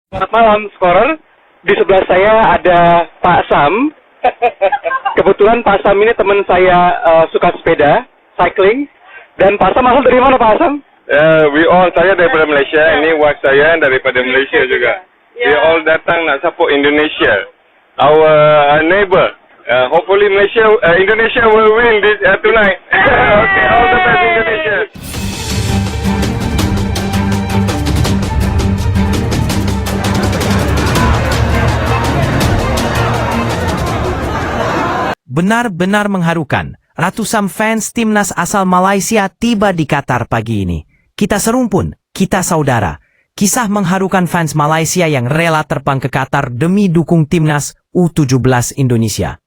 Selamat malam, Scorer. Di sebelah saya ada Pak Sam. Kebetulan Pak Sam ini teman saya suka sepeda, cycling. Dan Pak Sam asal dari mana, Pak Sam? Saya daripada Malaysia. Ini wife saya daripada Malaysia juga. We all datang nak support Indonesia. Our neighbor. Hopefully Indonesia will win this tonight. Okay, all the best Indonesia. Benar-benar mengharukan. Ratusan fans timnas asal Malaysia tiba di Qatar pagi ini. Kita serumpun, kita saudara. Kisah mengharukan fans Malaysia yang rela terbang ke Qatar demi dukung timnas U17 Indonesia.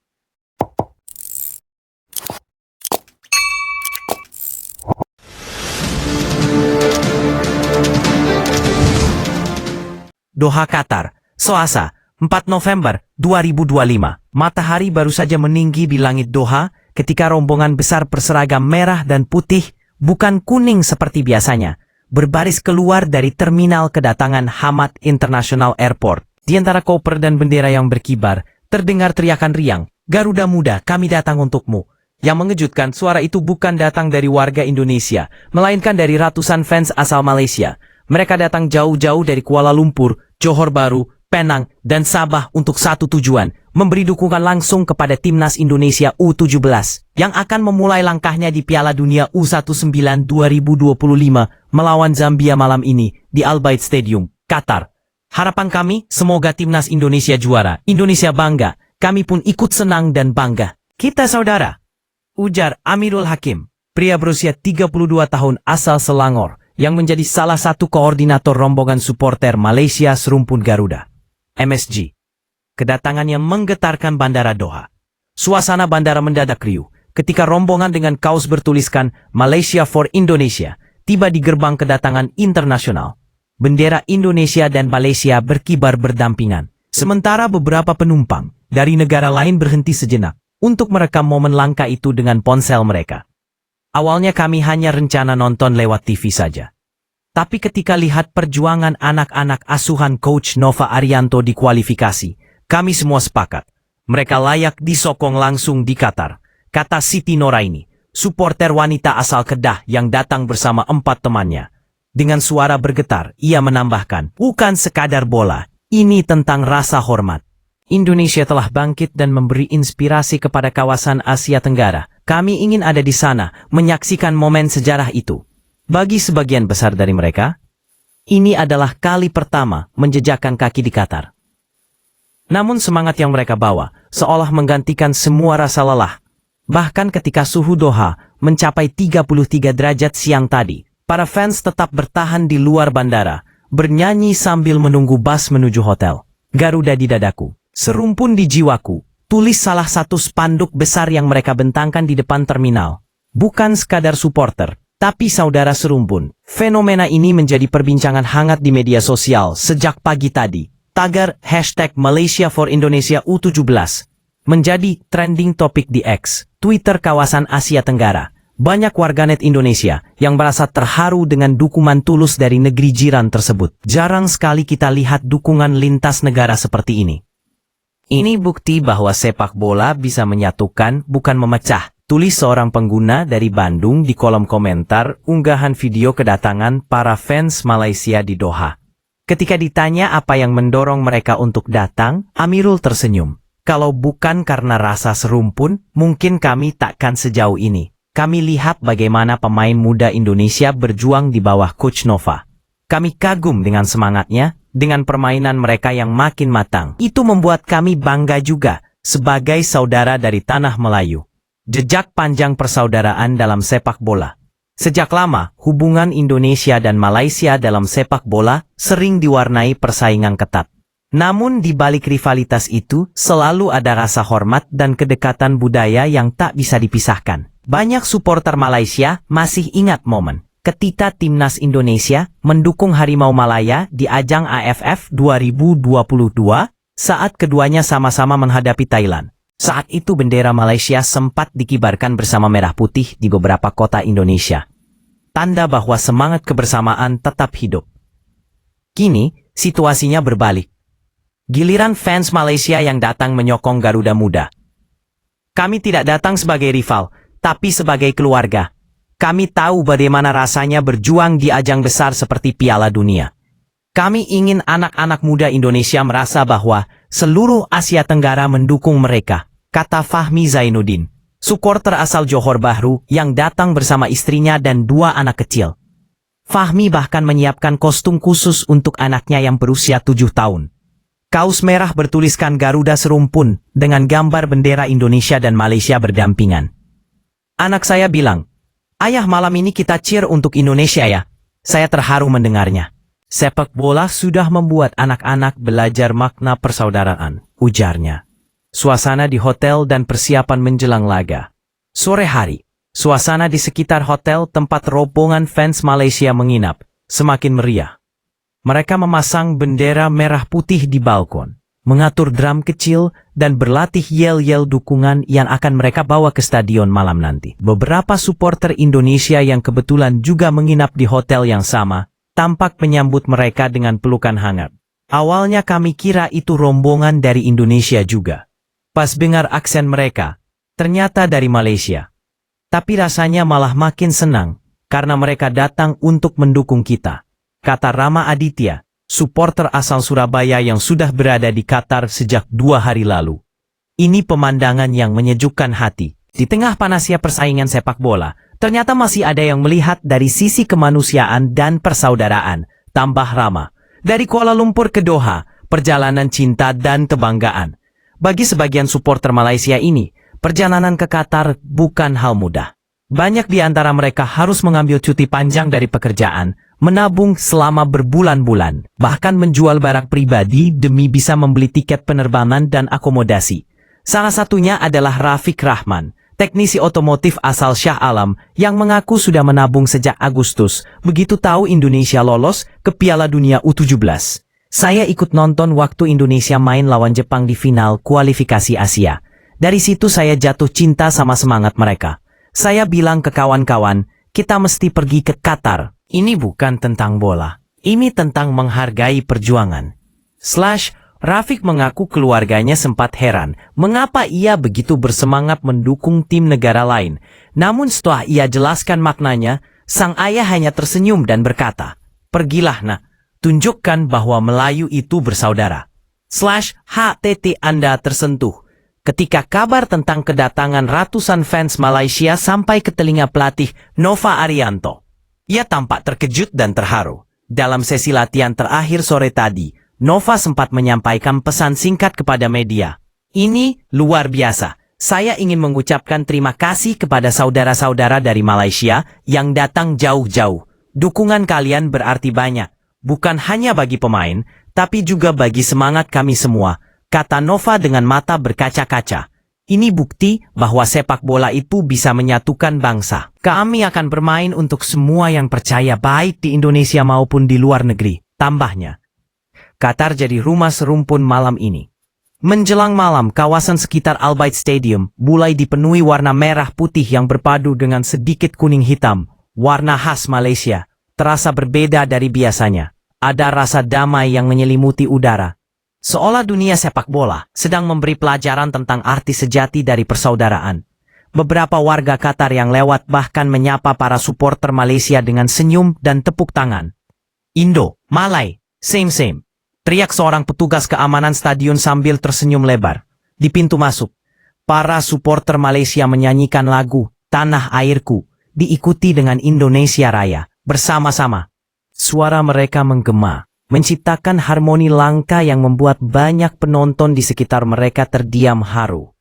Doha, Qatar, Selasa, 4 November 2025. Matahari baru saja meninggi di langit Doha ketika rombongan besar berseragam merah dan putih, bukan kuning seperti biasanya, berbaris keluar dari terminal kedatangan Hamad International Airport. Di antara koper dan bendera yang berkibar, terdengar teriakan riang, "Garuda Muda, kami datang untukmu." Yang mengejutkan, suara itu bukan datang dari warga Indonesia, melainkan dari ratusan fans asal Malaysia. Mereka datang jauh-jauh dari Kuala Lumpur, Johor Bahru, Penang, dan Sabah untuk satu tujuan, memberi dukungan langsung kepada timnas Indonesia U17 yang akan memulai langkahnya di Piala Dunia U19 2025 melawan Zambia malam ini di Al Bayt Stadium, Qatar. Harapan kami, semoga timnas Indonesia juara, Indonesia bangga, kami pun ikut senang dan bangga. Kita saudara, ujar Amirul Hakim, pria berusia 32 tahun asal Selangor, yang menjadi salah satu koordinator rombongan supporter Malaysia Serumpun Garuda, MSG. Kedatangannya menggetarkan bandara Doha. Suasana bandara mendadak riuh ketika rombongan dengan kaos bertuliskan Malaysia for Indonesia tiba di gerbang kedatangan internasional. Bendera Indonesia dan Malaysia berkibar berdampingan. Sementara beberapa penumpang dari negara lain berhenti sejenak untuk merekam momen langka itu dengan ponsel mereka. Awalnya kami hanya rencana nonton lewat TV saja. Tapi ketika lihat perjuangan anak-anak asuhan Coach Nova Arianto di kualifikasi, kami semua sepakat. Mereka layak disokong langsung di Qatar, kata Siti Noraini, supporter wanita asal Kedah yang datang bersama 4 temannya. Dengan suara bergetar, ia menambahkan, bukan sekadar bola, ini tentang rasa hormat. Indonesia telah bangkit dan memberi inspirasi kepada kawasan Asia Tenggara. Kami ingin ada di sana, menyaksikan momen sejarah itu. Bagi sebagian besar dari mereka, ini adalah kali pertama menjejakkan kaki di Qatar. Namun semangat yang mereka bawa, seolah menggantikan semua rasa lelah. Bahkan ketika suhu Doha mencapai 33 derajat siang tadi, para fans tetap bertahan di luar bandara, bernyanyi sambil menunggu bus menuju hotel. Garuda di dadaku, serumpun di jiwaku, tulis salah satu spanduk besar yang mereka bentangkan di depan terminal. Bukan sekadar supporter, tapi saudara serumpun. Fenomena ini menjadi perbincangan hangat di media sosial sejak pagi tadi. Tagar hashtag Malaysia for Indonesia U17 menjadi trending topik di X, Twitter kawasan Asia Tenggara. Banyak warganet Indonesia yang merasa terharu dengan dukungan tulus dari negeri jiran tersebut. Jarang sekali kita lihat dukungan lintas negara seperti ini. Ini bukti bahwa sepak bola bisa menyatukan, bukan memecah, tulis seorang pengguna dari Bandung di kolom komentar unggahan video kedatangan para fans Malaysia di Doha. Ketika ditanya apa yang mendorong mereka untuk datang, Amirul tersenyum. Kalau bukan karena rasa serumpun, mungkin kami takkan sejauh ini. Kami lihat bagaimana pemain muda Indonesia berjuang di bawah Coach Nova. Kami kagum dengan semangatnya, dengan permainan mereka yang makin matang. Itu membuat kami bangga juga sebagai saudara dari tanah Melayu. Jejak panjang persaudaraan dalam sepak bola. Sejak lama, hubungan Indonesia dan Malaysia dalam sepak bola sering diwarnai persaingan ketat. Namun di balik rivalitas itu, selalu ada rasa hormat dan kedekatan budaya yang tak bisa dipisahkan. Banyak supporter Malaysia masih ingat momen ketika timnas Indonesia mendukung Harimau Malaya di ajang AFF 2022 saat keduanya sama-sama menghadapi Thailand. Saat itu bendera Malaysia sempat dikibarkan bersama merah putih di beberapa kota Indonesia. Tanda bahwa semangat kebersamaan tetap hidup. Kini, situasinya berbalik. Giliran fans Malaysia yang datang menyokong Garuda Muda. Kami tidak datang sebagai rival, tapi sebagai keluarga. Kami tahu bagaimana rasanya berjuang di ajang besar seperti Piala Dunia. Kami ingin anak-anak muda Indonesia merasa bahwa seluruh Asia Tenggara mendukung mereka, kata Fahmi Zainuddin, supporter asal Johor Bahru yang datang bersama istrinya dan 2 anak kecil. Fahmi bahkan menyiapkan kostum khusus untuk anaknya yang berusia 7 tahun. Kaos merah bertuliskan Garuda serumpun dengan gambar bendera Indonesia dan Malaysia berdampingan. Anak saya bilang, "Ayah, malam ini kita cheer untuk Indonesia ya." Saya terharu mendengarnya. Sepak bola sudah membuat anak-anak belajar makna persaudaraan, ujarnya. Suasana di hotel dan persiapan menjelang laga. Sore hari, suasana di sekitar hotel tempat rombongan fans Malaysia menginap semakin meriah. Mereka memasang bendera merah putih di balkon, mengatur drum kecil, dan berlatih yel-yel dukungan yang akan mereka bawa ke stadion malam nanti. Beberapa supporter Indonesia yang kebetulan juga menginap di hotel yang sama, tampak menyambut mereka dengan pelukan hangat. Awalnya kami kira itu rombongan dari Indonesia juga. Pas dengar aksen mereka, ternyata dari Malaysia. Tapi rasanya malah makin senang, karena mereka datang untuk mendukung kita, kata Rama Aditya, supporter asal Surabaya yang sudah berada di Qatar sejak 2 hari lalu. Ini pemandangan yang menyejukkan hati. Di tengah panasnya persaingan sepak bola, ternyata masih ada yang melihat dari sisi kemanusiaan dan persaudaraan, tambah Rama. Dari Kuala Lumpur ke Doha, perjalanan cinta dan kebanggaan. Bagi sebagian supporter Malaysia ini, perjalanan ke Qatar bukan hal mudah. Banyak di antara mereka harus mengambil cuti panjang dari pekerjaan, menabung selama berbulan-bulan, bahkan menjual barang pribadi demi bisa membeli tiket penerbangan dan akomodasi. Salah satunya adalah Rafiq Rahman, teknisi otomotif asal Shah Alam, yang mengaku sudah menabung sejak Agustus, begitu tahu Indonesia lolos ke Piala Dunia U17. Saya ikut nonton waktu Indonesia main lawan Jepang di final kualifikasi Asia. Dari situ saya jatuh cinta sama semangat mereka. Saya bilang ke kawan-kawan, kita mesti pergi ke Qatar. Ini bukan tentang bola. Ini tentang menghargai perjuangan. Rafiq mengaku keluarganya sempat heran mengapa ia begitu bersemangat mendukung tim negara lain. Namun setelah ia jelaskan maknanya, sang ayah hanya tersenyum dan berkata, "Pergilah nak, tunjukkan bahwa Melayu itu bersaudara." HTT Anda tersentuh ketika kabar tentang kedatangan ratusan fans Malaysia sampai ke telinga pelatih Nova Arianto. Ia tampak terkejut dan terharu. Dalam sesi latihan terakhir sore tadi, Nova sempat menyampaikan pesan singkat kepada media. "Ini luar biasa. Saya ingin mengucapkan terima kasih kepada saudara-saudara dari Malaysia yang datang jauh-jauh. Dukungan kalian berarti banyak, bukan hanya bagi pemain, tapi juga bagi semangat kami semua," kata Nova dengan mata berkaca-kaca. "Ini bukti bahwa sepak bola itu bisa menyatukan bangsa. Kami akan bermain untuk semua yang percaya baik di Indonesia maupun di luar negeri," tambahnya. Qatar jadi rumah serumpun malam ini. Menjelang malam, kawasan sekitar Al Bayt Stadium mulai dipenuhi warna merah putih yang berpadu dengan sedikit kuning hitam. Warna khas Malaysia, terasa berbeda dari biasanya. Ada rasa damai yang menyelimuti udara. Seolah dunia sepak bola sedang memberi pelajaran tentang arti sejati dari persaudaraan. Beberapa warga Qatar yang lewat bahkan menyapa para supporter Malaysia dengan senyum dan tepuk tangan. "Indo, Malay, same," teriak seorang petugas keamanan stadion sambil tersenyum lebar. Di pintu masuk, para supporter Malaysia menyanyikan lagu "Tanah Airku", diikuti dengan Indonesia Raya, bersama-sama. Suara mereka menggema, menciptakan harmoni langka yang membuat banyak penonton di sekitar mereka terdiam haru.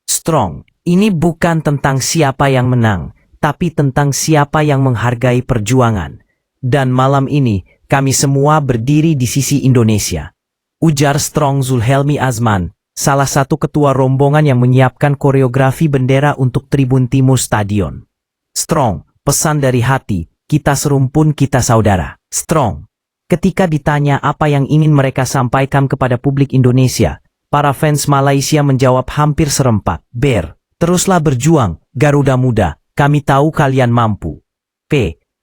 Strong, ini bukan tentang siapa yang menang, tapi tentang siapa yang menghargai perjuangan. Dan malam ini, kami semua berdiri di sisi Indonesia, ujar Strong Zulhelmi Azman, salah satu ketua rombongan yang menyiapkan koreografi bendera untuk tribun timur stadion. "Strong, pesan dari hati, kita serumpun, kita saudara." Strong. Ketika ditanya apa yang ingin mereka sampaikan kepada publik Indonesia, para fans Malaysia menjawab hampir serempak. "Ber, teruslah berjuang, Garuda Muda, kami tahu kalian mampu."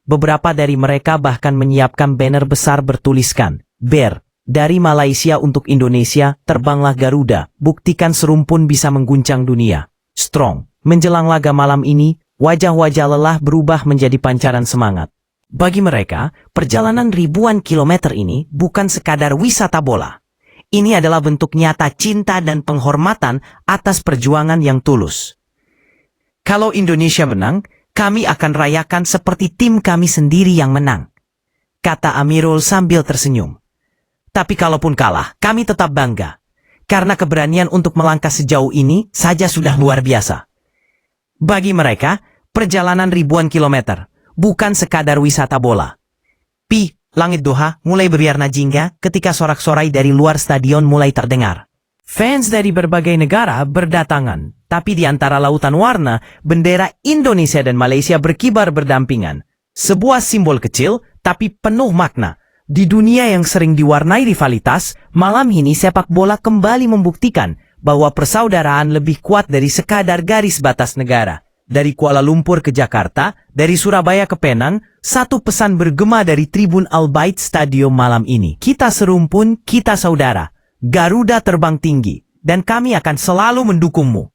Beberapa dari mereka bahkan menyiapkan banner besar bertuliskan, Ber, dari Malaysia untuk Indonesia, terbanglah Garuda, buktikan serumpun bisa mengguncang dunia. Strong, menjelang laga malam ini, wajah-wajah lelah berubah menjadi pancaran semangat. Bagi mereka, perjalanan ribuan kilometer ini bukan sekadar wisata bola. Ini adalah bentuk nyata cinta dan penghormatan atas perjuangan yang tulus. Kalau Indonesia menang, kami akan rayakan seperti tim kami sendiri yang menang, kata Amirul sambil tersenyum. Tapi kalaupun kalah, kami tetap bangga. Karena keberanian untuk melangkah sejauh ini saja sudah luar biasa. Bagi mereka, perjalanan ribuan kilometer bukan sekadar wisata bola. Langit Doha mulai berwarna jingga ketika sorak-sorai dari luar stadion mulai terdengar. Fans dari berbagai negara berdatangan, tapi di antara lautan warna, bendera Indonesia dan Malaysia berkibar berdampingan. Sebuah simbol kecil, tapi penuh makna. Di dunia yang sering diwarnai rivalitas, malam ini sepak bola kembali membuktikan bahwa persaudaraan lebih kuat dari sekadar garis batas negara. Dari Kuala Lumpur ke Jakarta, dari Surabaya ke Penang, satu pesan bergema dari tribun Al Bait Stadium malam ini. Kita serumpun, kita saudara. Garuda terbang tinggi, dan kami akan selalu mendukungmu.